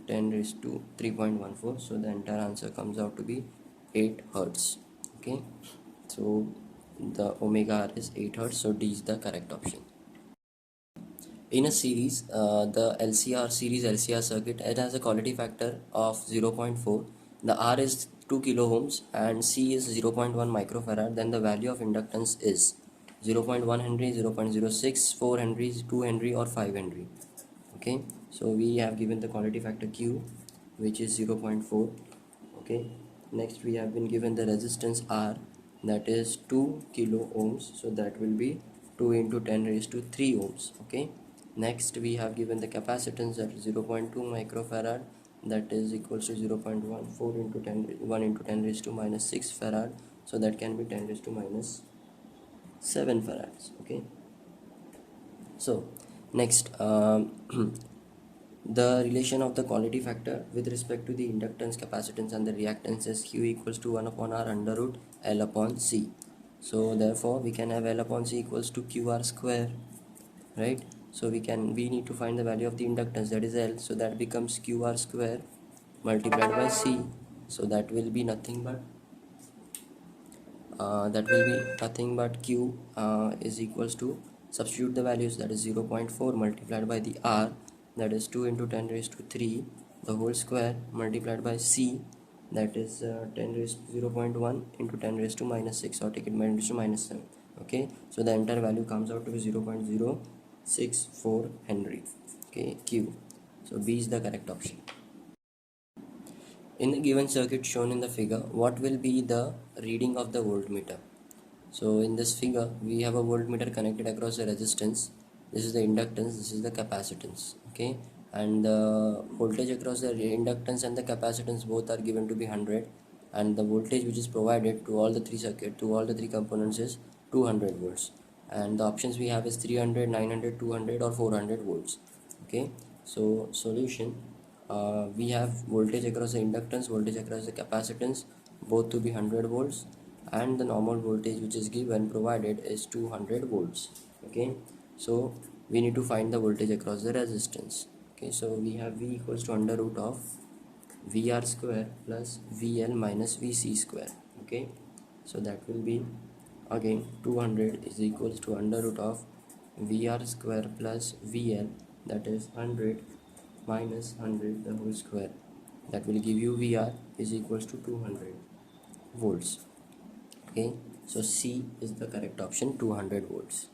10 raised to 3.14. so the entire answer comes out to be 8 hertz. Okay, so the omega r is 8 hertz, so D is the correct option. In a series, series LCR circuit, it has a quality factor of 0.4. The R is 2 kilo ohms and C is 0.1 microfarad, then the value of inductance is 0.1 Henry, 0.06, 4 Henry, 2 Henry or 5 Henry. Okay, so we have given the quality factor Q, which is 0.4. Okay, next we have been given the resistance R, that is 2 kilo ohms, so that will be 2 into 10 raised to 3 ohms. Okay, next we have given the capacitance, that is 0.2 microfarad, that is equals to 0.14 into 1 into 10 raised to minus 6 farad, so that can be 10 raised to minus 7 farads. Okay, so next the relation of the quality factor with respect to the inductance, capacitance and the reactance is Q equals to 1 upon R under root L upon C. So therefore we can have L upon C equals to QR square, right? So we need to find the value of the inductance, that is L, so that becomes QR square multiplied by C, so that will be nothing but Q is equals to, substitute the values, that is 0.4 multiplied by the R, that is 2 into 10 raised to 3 the whole square, multiplied by C, that is 10 raised to 0.1 into 10 raised to minus 6, or take it minus to minus 7. Okay, so the entire value comes out to be 0.064 Henry. Okay, Q, so B is the correct option. In the given circuit shown in the figure, what will be the reading of the voltmeter? So in this figure, we have a voltmeter connected across the resistance. This is the inductance, this is the capacitance. Okay, and the voltage across the inductance and the capacitance both are given to be 100, and the voltage which is provided to all the three components is 200 volts. And the options we have is 300, 900, 200 or 400 volts. Okay, so solution, we have voltage across the inductance, voltage across the capacitance, both to be 100 volts, and the normal voltage which is given provided is 200 volts. Okay, so we need to find the voltage across the resistance. Okay, so we have V equals to under root of VR square plus VL minus VC square. Okay, so that will be again 200 is equals to under root of VR square plus VL, that is 100 minus 100 the whole square, that will give you VR is equals to 200 volts. Okay, so C is the correct option, 200 volts.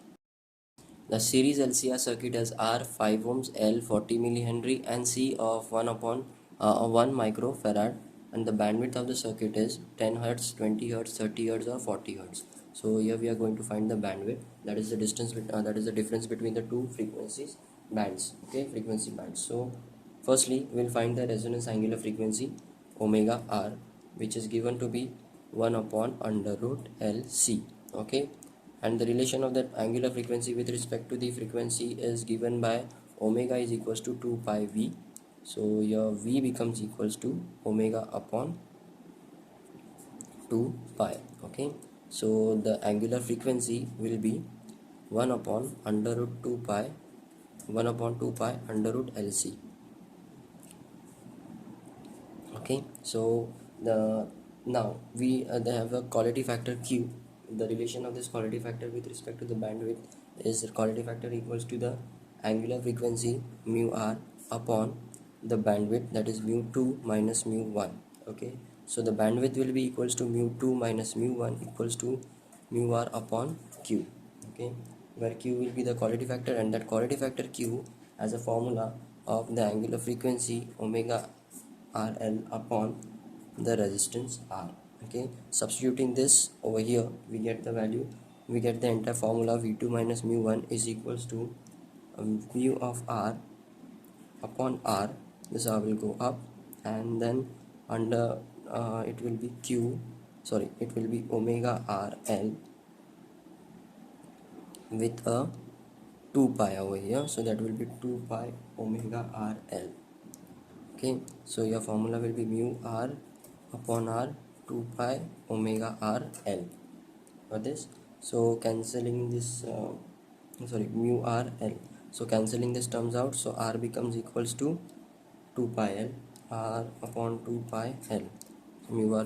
The series LCR circuit has R 5 ohms, L 40 millihenry and C of 1 microfarad, and the bandwidth of the circuit is 10 hertz, 20 hertz, 30 hertz or 40 hertz. So here we are going to find the bandwidth, that is the difference between the two frequencies bands. Okay, frequency bands. So firstly we'll find the resonance angular frequency omega R, which is given to be 1 upon under root LC. Okay, and the relation of that angular frequency with respect to the frequency is given by omega is equals to 2 pi V. So your V becomes equals to omega upon 2 pi. Okay, so the angular frequency will be 1 upon under root 2 pi, 1 upon 2 pi under root LC. Okay, so now we they have a quality factor Q. The relation of this quality factor with respect to the bandwidth is the quality factor equals to the angular frequency mu r upon the bandwidth, that is mu 2 minus mu 1. Okay, so the bandwidth will be equals to mu 2 minus mu 1 equals to mu r upon Q. Okay, where Q will be the quality factor, and that quality factor Q as a formula of the angular frequency omega RL upon the resistance R. Okay, substituting this over here, we get the value, we get the entire formula V2 minus mu 1 is equals to mu of R upon R. This R will go up, and then under it will be it will be omega RL with a 2 pi over here, so that will be 2 pi omega RL. Okay, so your formula will be mu R upon R 2 pi omega RL for this. So cancelling this mu RL, so cancelling this terms out, so R becomes equals to 2 pi L, R upon 2 pi L. So mu R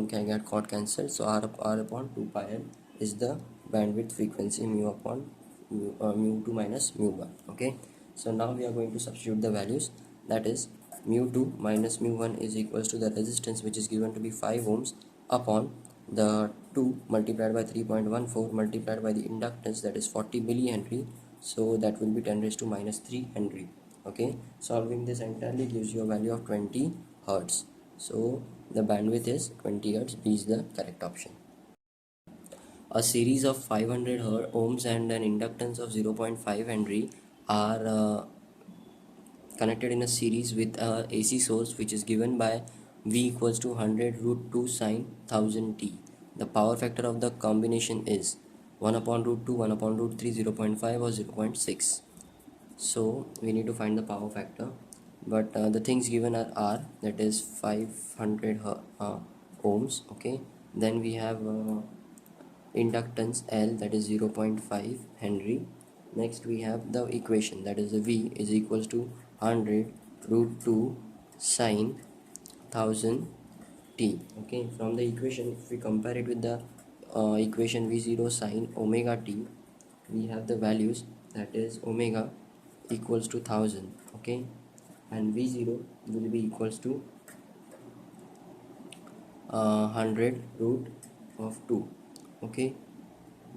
can get got cancelled, so R upon 2 pi L is the bandwidth frequency mu upon mu 2 minus mu 1. Okay, so now we are going to substitute the values, that is mu2 minus mu1 is equals to the resistance, which is given to be 5 ohms, upon the 2 multiplied by 3.14 multiplied by the inductance, that is 40 millihenry. So that will be 10 raised to minus 3 henry. Okay, solving this entirely gives you a value of 20 hertz. So the bandwidth is 20 hertz. B is the correct option. A series of 500 ohms and an inductance of 0.5 henry are connected in a series with a AC source, which is given by V equals to 100 root 2 sine 1000 t. The power factor of the combination is 1 upon root 2, 1 upon root 3, 0.5 or 0.6. So we need to find the power factor, but the things given are R, that is 500 ohms. Okay, then we have inductance L, that is 0.5 henry. Next we have the equation, that is the V is equals to 100 root 2 sine 1000 t. Okay, from the equation, if we compare it with the equation V0 sine omega t, we have the values, that is omega equals to 1000. Okay, and V0 will be equals to 100 root of 2. Okay,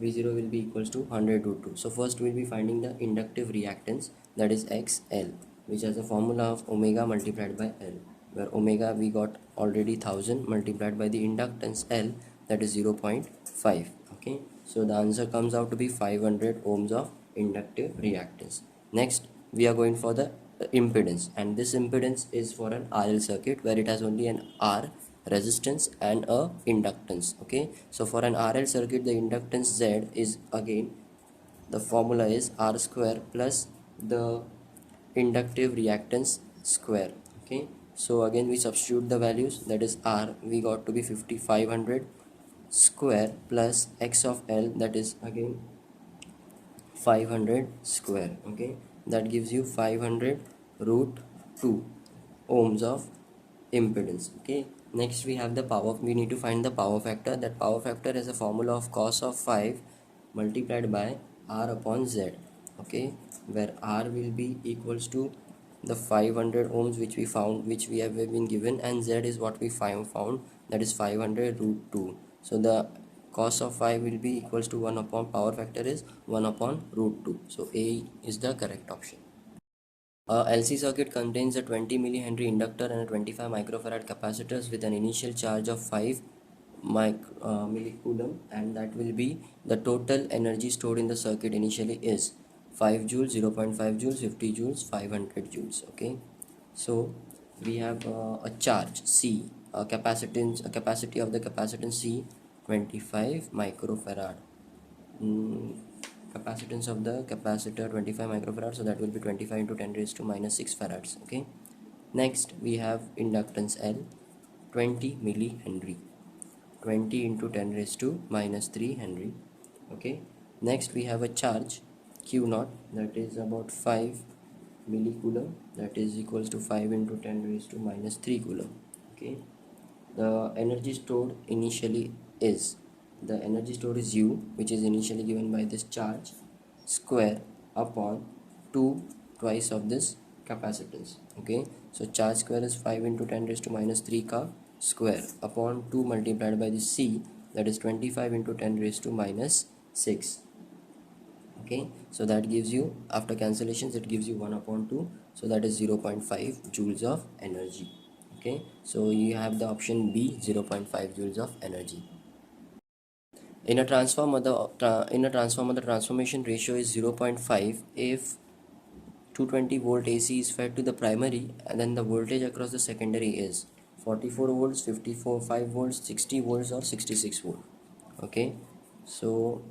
V0 will be equals to 100 root 2. So first we'll be finding the inductive reactance, that is XL, which has a formula of omega multiplied by L, where omega we got already 1000 multiplied by the inductance L, that is 0.5. Okay, so the answer comes out to be 500 ohms of inductive reactance. Next we are going for the impedance, and this impedance is for an RL circuit where it has only an R resistance and a inductance. Okay, so for an RL circuit, the inductance Z is, again the formula is R square plus the inductive reactance square. Okay, so again we substitute the values, that is R we got to be 5500 square plus X of L, that is again 500 square. Okay, that gives you 500 root 2 ohms of impedance. Okay, next we have the power. We need to find the power factor. That power factor is a formula of cos of 5 multiplied by R upon Z. Okay, where R will be equals to the 500 ohms which we have been given, and Z is what we found, that is 500 root 2. So the cos of 5 will be equals to 1 upon, power factor is 1 upon root 2. So A is the correct option. A LC circuit contains a 20 millihenry inductor and a 25 microfarad capacitors with an initial charge of 5 millicoulomb, and that will be the total energy stored in the circuit initially is 5 joules, 0.5 joules, 50 joules, 500 joules. Okay, so we have a charge C, a capacity of the capacitance C, 25 microfarad. Capacitance of the capacitor 25 microfarad, so that will be 25 into 10 raised to minus 6 farads. Okay, next we have inductance L, 20 millihenry, 20 into 10 raised to minus 3 henry. Okay, next we have a charge Q naught, that is about 5 millicoulomb, that is equals to 5 into 10 raised to minus 3 coulomb. Okay, the energy stored initially is, the energy stored is U, which is initially given by this charge, square upon 2 twice of this capacitance. Okay, so charge square is 5 into 10 raised to minus 3 ka square upon 2 multiplied by the C, that is 25 into 10 raised to minus 6. Okay, so that gives you, after cancellations, it gives you 1 upon 2, so that is 0.5 joules of energy. Okay, so you have the option B, 0.5 joules of energy. In a transformer, the transformation ratio is 0.5 if 220 volt AC is fed to the primary, and then the voltage across the secondary is 44 volts, 5 volts, 60 volts, or 66 volt. Okay, so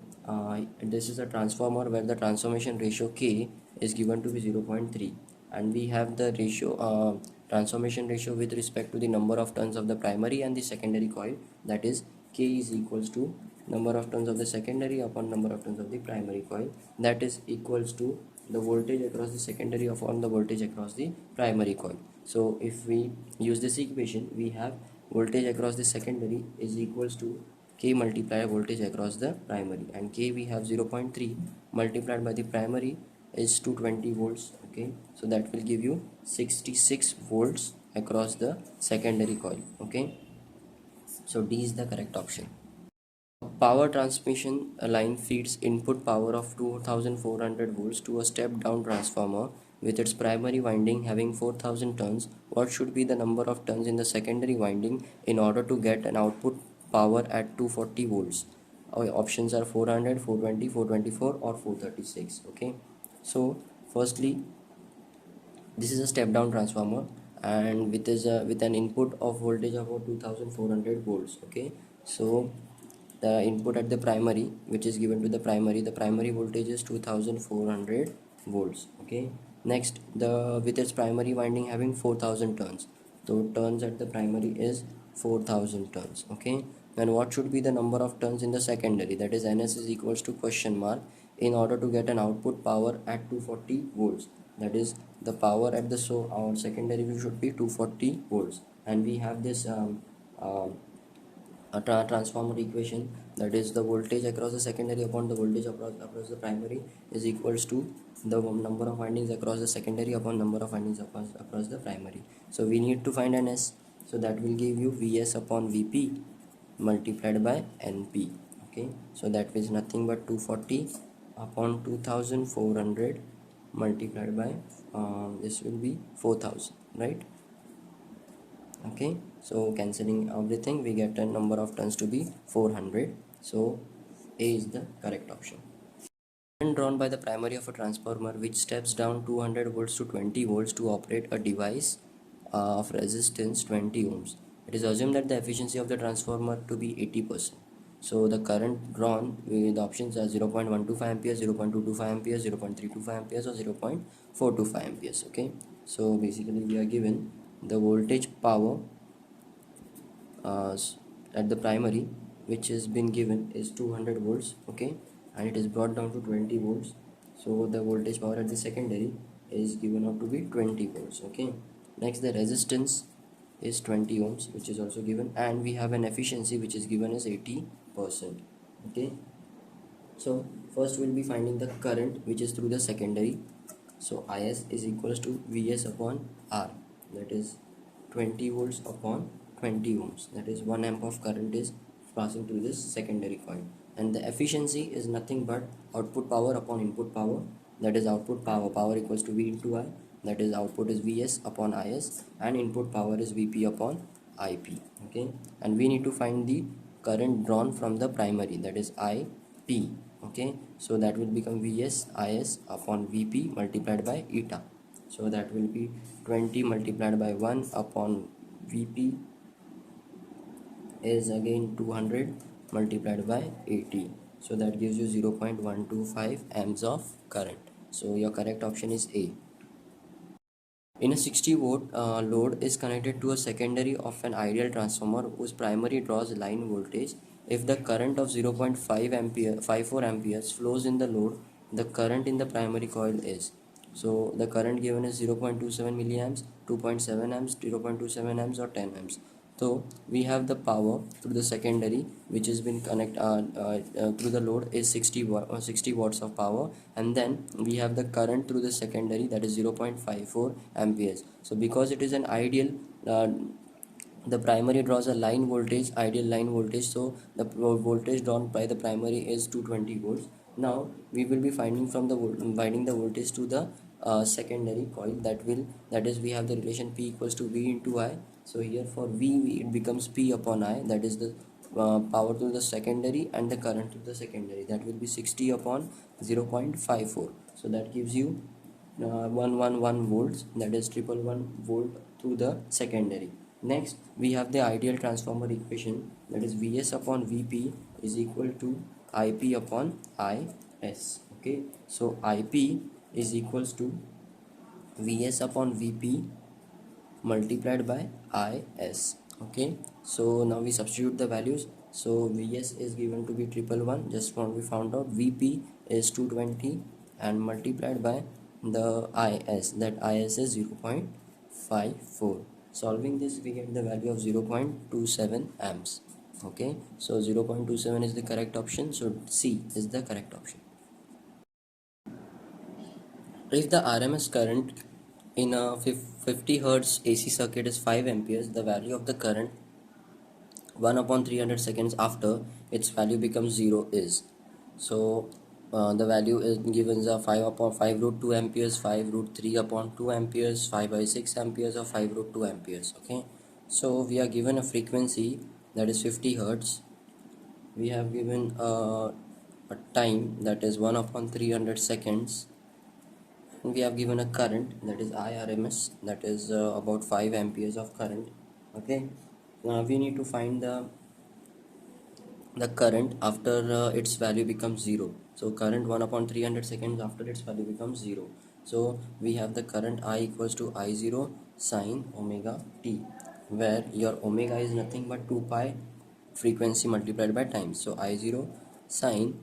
this is a transformer where the transformation ratio K is given to be 0.3, and we have the ratio transformation ratio with respect to the number of turns of the primary and the secondary coil, that is K is equals to number of turns of the secondary upon number of turns of the primary coil, that is equals to the voltage across the secondary upon the voltage across the primary coil. So if we use this equation, we have voltage across the secondary is equals to K multiplied voltage across the primary, and K we have 0.3 multiplied by the primary is 220 volts. Okay, so that will give you 66 volts across the secondary coil. Okay, so D is the correct option. Power transmission line feeds input power of 2400 volts to a step down transformer with its primary winding having 4000 turns. What should be the number of turns in the secondary winding in order to get an output power at 240 volts? Our options are 400, 420, 424 or 436. Okay, so firstly, this is a step down transformer and with an input of voltage of about 2400 volts. Okay, so the input at the primary, which is given to the primary voltage is 2400 volts. Okay, next, the with its primary winding having 4000 turns, so turns at the primary is 4000 turns. Okay, and what should be the number of turns in the secondary, that is ns is equals to question mark, in order to get an output power at 240 volts, that is the power at the, so our secondary view should be 240 volts, and we have this transformer equation, that is the voltage across the secondary upon the voltage across the primary is equals to the number of windings across the secondary upon number of windings across the primary. So we need to find an S, so that will give you Vs upon Vp multiplied by Np. Okay, so that is nothing but 240 upon 2400 multiplied by this will be 4000, right? Okay, so cancelling everything, we get a number of turns to be 400. So A is the correct option. Current drawn by the primary of a transformer which steps down 200 volts to 20 volts to operate a device of resistance 20 ohms. It is assumed that the efficiency of the transformer to be 80%. So the current drawn, the options are 0.125 amperes, 0.225 amperes, 0.325 amperes or 0.425 amperes. Okay, so basically we are given the voltage power uh, at the primary which has been given is 200 volts. Okay, and it is brought down to 20 volts, so the voltage power at the secondary is given out to be 20 volts. Okay, next the resistance is 20 ohms, which is also given, and we have an efficiency which is given as 80%. Okay, so first we'll be finding the current which is through the secondary. So Is is equals to Vs upon R, that is 20 volts upon 20 ohms, that is 1 amp of current is passing through this secondary coil, and the efficiency is nothing but output power upon input power, that is output power equals to V into I, that is output is Vs upon Is and input power is Vp upon Ip. Okay, and we need to find the current drawn from the primary, that is Ip. Okay, so that will become Vs Is upon Vp multiplied by eta, so that will be 20 multiplied by 1 upon Vp is again 200 multiplied by 80, so that gives you 0.125 amps of current. So your correct option is A. In a 60 volt load is connected to a secondary of an ideal transformer whose primary draws line voltage. If the current of 0.5 ampere 54 amperes flows in the load, the current in the primary coil is, so the current given is 0.27 milliamps, 2.7 amps, 0.27 amps or 10 amps. So we have the power through the secondary which has been through the load is 60 watts of power, and then we have the current through the secondary, that is 0.54 amperes. So because it is an ideal, the primary draws a line voltage, ideal line voltage, so the voltage drawn by the primary is 220 volts. Now we will be finding from the finding the voltage to the secondary coil, that is we have the relation P equals to V into I. So here for V it becomes P upon I, that is the power to the secondary and the current to the secondary, that will be 60 upon 0.54, so that gives you 111 volts, that is 111 volt through the secondary. Next we have the ideal transformer equation, that is Vs upon Vp is equal to Ip upon Is. Okay, so Ip is equals to Vs upon Vp multiplied by Is. Okay, so now we substitute the values. So Vs is given to be 111, just what we found out. Vp is 220 and multiplied by the Is, that Is is 0.54. Solving this we get the value of 0.27 amps. Okay, so 0.27 is the correct option, so C is the correct option. If the RMS current in a 50 Hertz AC circuit is 5 amperes, the value of the current 1 upon 300 seconds after its value becomes 0 is. So the value is given as 5 upon 5 root 2 amperes, 5 root 3 upon 2 amperes, 5 by 6 amperes, or 5 root 2 amperes. Okay, so we are given a frequency that is 50 Hertz. We have given a time that is 1 upon 300 seconds, and we have given a current that is IRMS, that is about 5 amperes of current. Okay, we need to find the current after its value becomes 0. So current 1 upon 300 seconds after its value becomes 0. So we have the current I equals to I0 sine omega t, where your omega is nothing but 2 pi frequency multiplied by time. So I0 sine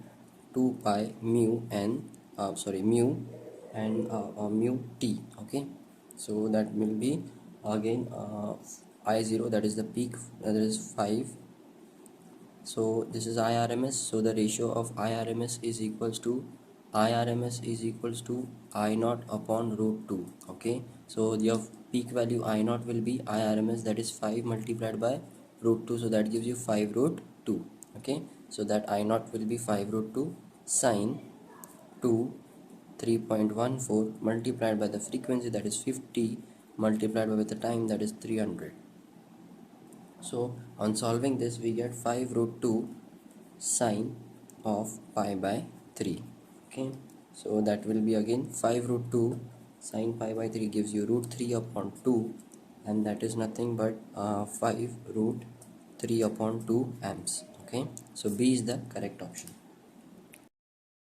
2 pi mu n mu and mu t. Okay, so that will be again I0, that is the peak, that is 5. So this is IRMS. So the ratio of IRMS is equals to I naught upon root 2. Okay, so your peak value I naught will be IRMS, that is 5 multiplied by root 2, so that gives you 5 root 2. Okay, so that I naught will be 5 root 2 sine 2 3.14 multiplied by the frequency, that is 50, multiplied by the time, that is 300. So on solving this, we get 5 root 2 sine of pi by 3. Okay, so that will be again 5 root 2 sine pi by 3 gives you root 3 upon 2, and that is nothing but 5 root 3 upon 2 amps. Okay, so B is the correct option.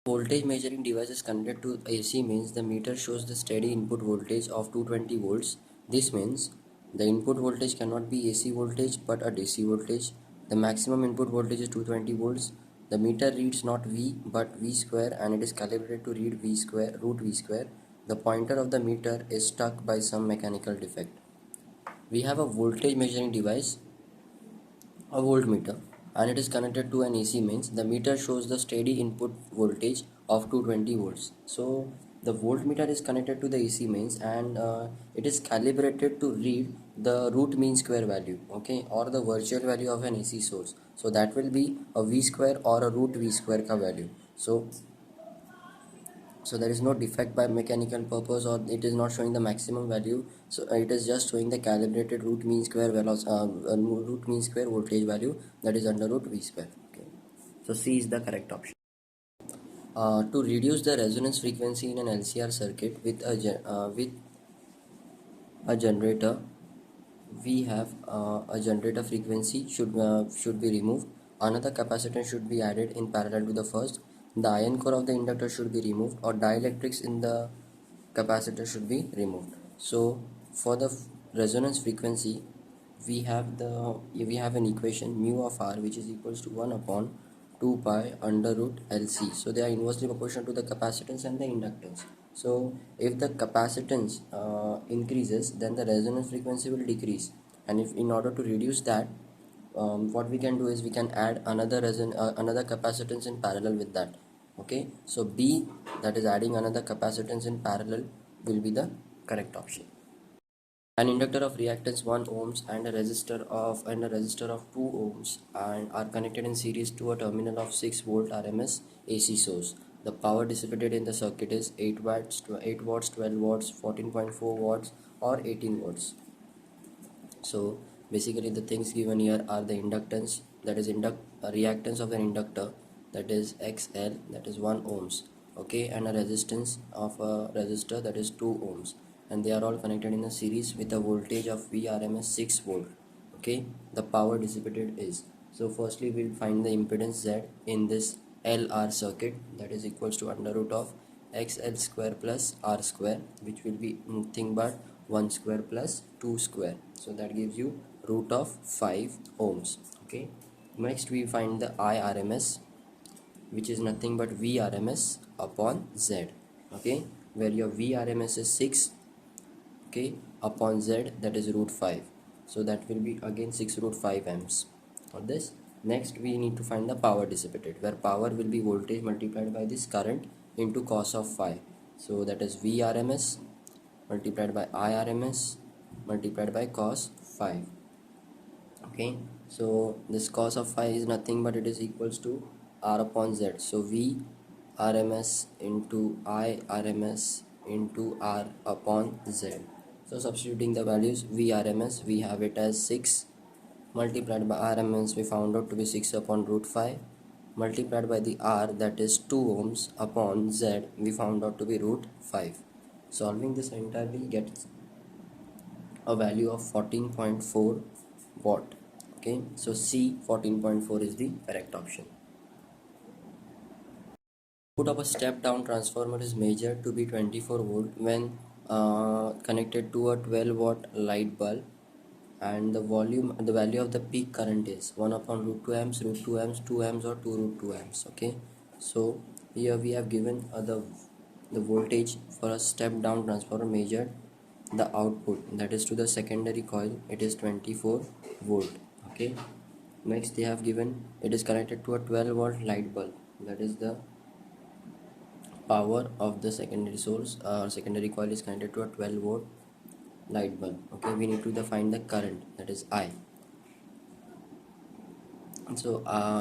Voltage measuring device is connected to AC means the meter shows the steady input voltage of 220 volts. This means the input voltage cannot be AC voltage but a DC voltage. The maximum input voltage is 220 volts. The meter reads not V but V square, and it is calibrated to read V square, root V square. The pointer of the meter is stuck by some mechanical defect. We have a voltage measuring device, a voltmeter, and it is connected to an AC means the meter shows the steady input voltage of 220 volts. So the voltmeter is connected to the AC mains, and it is calibrated to read the root mean square value, okay, or the virtual value of an AC source. So that will be a V square or a root V square ka value. So there is no defect by mechanical purpose, or it is not showing the maximum value. So it is just showing the calibrated root mean square root mean square voltage value, that is under root V square. Okay, so C is the correct option. To reduce the resonance frequency in an LCR circuit with a generator, we have a generator frequency should be removed. Another capacitance should be added in parallel to the first. The iron core of the inductor should be removed, or dielectrics in the capacitor should be removed. So for the resonance frequency, we have an equation mu of r, which is equals to 1 upon 2 pi under root LC. So they are inversely proportional to the capacitance and the inductance. So if the capacitance increases, then the resonance frequency will decrease, and if in order to reduce that, what we can do is we can add another capacitance in parallel with that. Okay, so B, that is adding another capacitance in parallel, will be the correct option. An inductor of reactance 1 ohms and a resistor of 2 ohms and are connected in series to a terminal of 6 volt RMS AC source. The power dissipated in the circuit is 8 watts, 12 watts, 14.4 watts, or 18 watts. So basically the things given here are the inductance, that is reactance of an inductor, that is XL, that is 1 ohms, okay, and a resistance of a resistor, that is 2 ohms, and they are all connected in a series with a voltage of Vrms 6 volt. Okay, the power dissipated is, so firstly we'll find the impedance Z in this LR circuit, that is equals to under root of XL square plus R square, which will be nothing but 1 square plus 2 square, so that gives you root of 5 ohms. Okay, next we find the IRMS, which is nothing but Vrms upon Z. Okay, where your Vrms is 6, okay, upon Z, that is root 5, so that will be again 6 root 5 amps on this. Next we need to find the power dissipated, where power will be voltage multiplied by this current into cos of phi. So that is Vrms multiplied by Irms multiplied by cos phi. Okay, so this cos of phi is nothing but it is equals to R upon Z. So V RMS into I RMS into R upon Z. So substituting the values, V RMS we have it as 6 multiplied by RMS we found out to be 6 upon root 5 multiplied by the R, that is 2 ohms, upon Z we found out to be root 5. Solving this entirely gets a value of 14.4 watt. Okay, so C 14.4 is the correct option. Output of a step down transformer is measured to be 24 volt when connected to a 12 watt light bulb, and the value of the peak current is 1 upon root 2 amps, root 2 amps, 2 amps, or 2 root 2 amps. Okay, so here we have given the voltage for a step down transformer measured the output, that is to the secondary coil, it is 24 volt. Okay, next they have given it is connected to a 12 volt light bulb, that is the power of the secondary source. Secondary coil is connected to a 12 volt light bulb. Okay, we need to find the current, that is I. So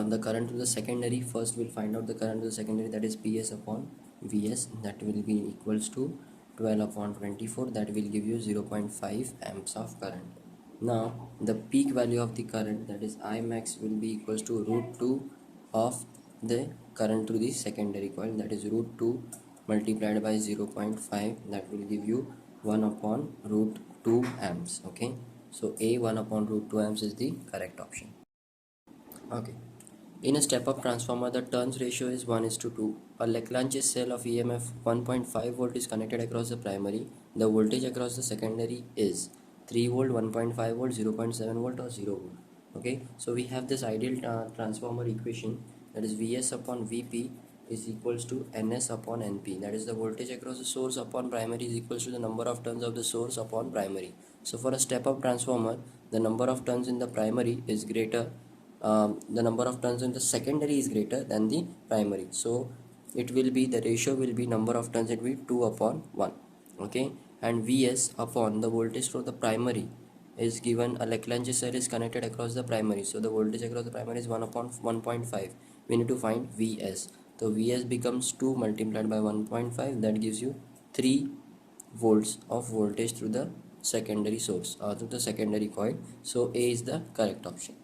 the current to the secondary, first we'll find out the current to the secondary, that is PS upon Vs, that will be equals to 12 upon 24, that will give you 0.5 amps of current. Now the peak value of the current, that is I max, will be equals to root 2 of the current to the secondary coil, that is root 2 multiplied by 0.5, that will give you 1 upon root 2 amps. Okay, so A 1 upon root 2 amps is the correct option. Okay. In a step-up transformer, the turns ratio is 1:2. A Lagrange cell of EMF 1.5 volt is connected across the primary. The voltage across the secondary is 3 volt, 1.5 volt, 0.7 volt, or 0 volt. Okay, so we have this ideal transformer equation, that is Vs upon Vp is equals to Ns upon Np. That is the voltage across the source upon primary is equals to the number of turns of the source upon primary. So for a step-up transformer, the number of turns in the primary is greater, the number of turns in the secondary is greater than the primary, so it will be, the ratio will be, number of turns, it will be 2 upon 1. Okay, and Vs upon the voltage for the primary is given, a Lagrange cell is connected across the primary, so the voltage across the primary is 1 upon 1.5. We need to find Vs, so Vs becomes 2 multiplied by 1.5, that gives you 3 volts of voltage through the secondary source, through the secondary coil. So A is the correct option.